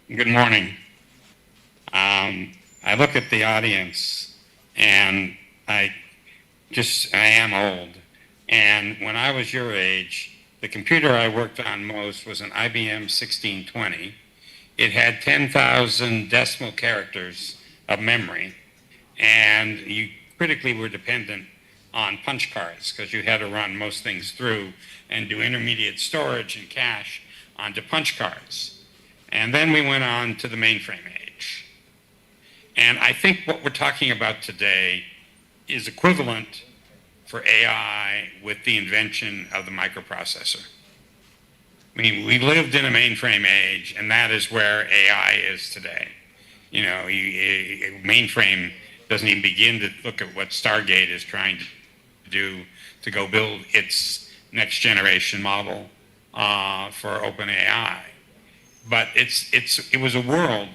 Good morning. I look at the audience and I am old. And when I was your age, the computer I worked on most was an IBM 1620. It had 10,000 decimal characters of memory, and you critically were dependent on punch cards because you had to run most things through and do intermediate storage and cache onto punch cards. And then we went on to the mainframe age. And I think what we're talking about today is equivalent for AI with the invention of the microprocessor. I mean, we lived in a mainframe age, and that is where AI is today. You know, mainframe doesn't even begin to look at what Stargate is trying to do to go build its next generation model for OpenAI. But it was a world.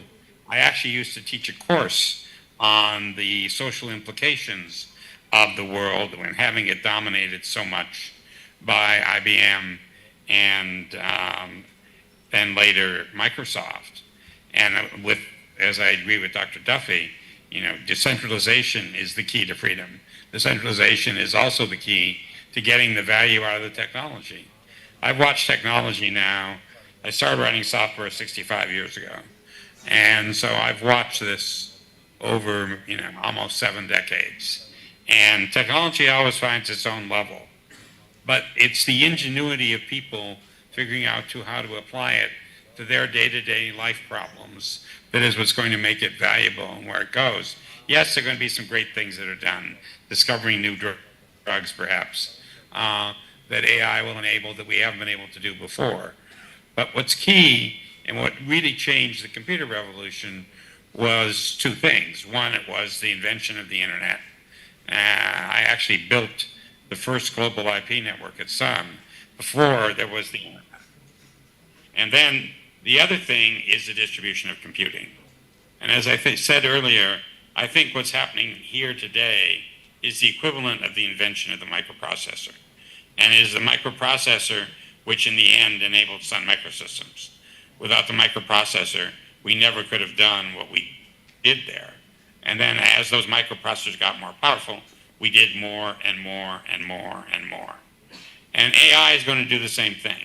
I actually used to teach a course on the social implications of the world when having it dominated so much by IBM and then later Microsoft. And as I agree with Dr. Duffy, you know, decentralization is the key to freedom. Decentralization is also the key to getting the value out of the technology. I've watched technology now. I started writing software 65 years ago. And so I've watched this over, you know, almost 7 decades. And technology always finds its own level. But it's the ingenuity of people figuring out how to apply it to their day-to-day life problems that is what's going to make it valuable and where it goes. Yes, there are going to be some great things that are done, discovering new drugs perhaps, that AI will enable that we haven't been able to do before. But what's key and what really changed the computer revolution was 2 things. One, it was the invention of the internet. I actually built the first global IP network at Sun before there was the internet. And then the other thing is the distribution of computing. And as I said earlier, I think what's happening here today is the equivalent of the invention of the microprocessor. And it is the microprocessor which in the end enabled Sun Microsystems. Without the microprocessor, we never could have done what we did there. And then as those microprocessors got more powerful, we did more and more and more and more. And AI is going to do the same thing.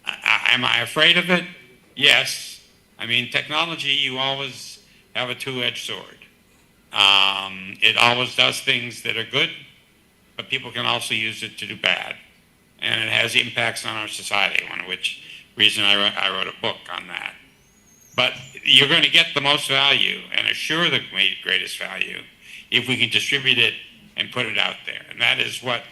Am I afraid of it? Yes. I mean, technology, you always have a 2-edged sword. It always does things that are good, but people can also use it to do bad. And it has impacts on our society, one of which reason I wrote a book on that. But you're going to get the most value and assure the greatest value if we can distribute it and put it out there. And that is what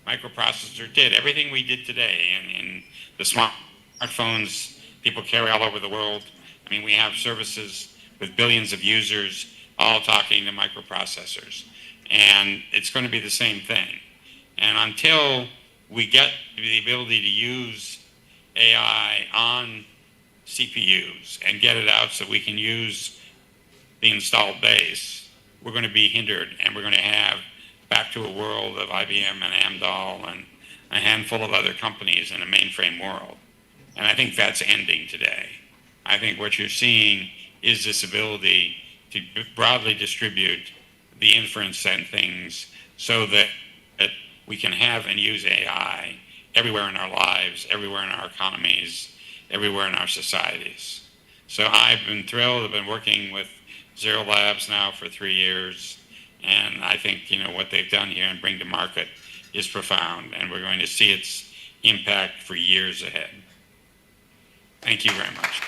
microprocessor did. Everything we did today in the smartphones people carry all over the world. I mean, we have services with billions of users all talking to microprocessors. And it's going to be the same thing. And until we get the ability to use AI on CPUs and get it out so we can use the installed base, we're going to be hindered, and we're going to have back to a world of IBM and Amdahl and a handful of other companies in a mainframe world. And I think that's ending today. I think what you're seeing is this ability to broadly distribute the inference and things so that we can have and use AI everywhere in our lives, everywhere in our economies, everywhere in our societies. So I've been thrilled. I've been working with Zero Labs now for 3 years, and I think, you know, what they've done here and bring to market is profound, and we're going to see its impact for years ahead. Thank you very much.